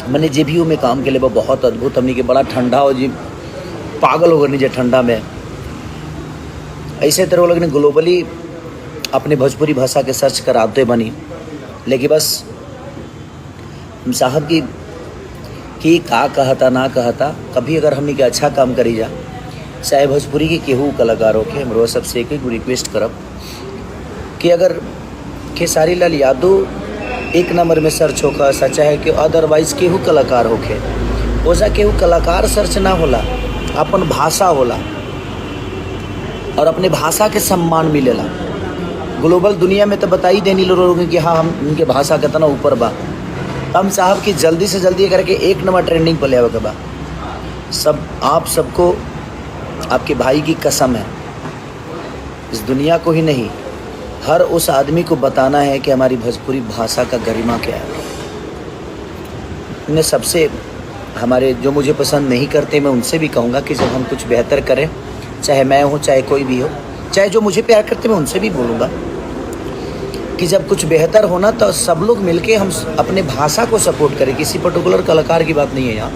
मैंने जे भी में काम के लिए बहुत अद्भुत हमने के बड़ा ठंडा हो जी पागल हो गए नीचे ठंडा में। ऐसे तरह लोग ने ग्लोबली अपने भोजपुरी भाषा के सर्च कराते बनी, लेकिन बस साहब की का कहता ना कहता, कभी अगर हमने के अच्छा काम करी जा, चाहे भोजपुरी के केहू कलाकार हो के, हम सबसे एक रिक्वेस्ट करब कि अगर खेसारी लाल यादव एक नंबर में सर्च होगा, सच्चा है कि अदरवाइज केहू कलाकार होके ओजा केहू कलाकार सर्च ना होला, अपन भाषा होला और अपने भाषा के सम्मान मिलेला। ग्लोबल दुनिया में तो बता ही देनी लोग कि हाँ हम उनके भाषा कितना ऊपर बा। हम साहब की जल्दी से जल्दी करके एक नंबर ट्रेंडिंग पर ले आवे के बा। सब आप सबको आपके भाई की कसम है, इस दुनिया को ही नहीं हर उस आदमी को बताना है कि हमारी भोजपुरी भाषा का गरिमा क्या है। मैं सबसे हमारे जो मुझे पसंद नहीं करते, मैं उनसे भी कहूँगा कि जब हम कुछ बेहतर करें, चाहे मैं हूँ चाहे कोई भी हो, चाहे जो मुझे प्यार करते, मैं उनसे भी बोलूँगा कि जब कुछ बेहतर होना तो सब लोग मिलके हम अपने भाषा को सपोर्ट करें। किसी पर्टिकुलर कलाकार की बात नहीं है यहाँ।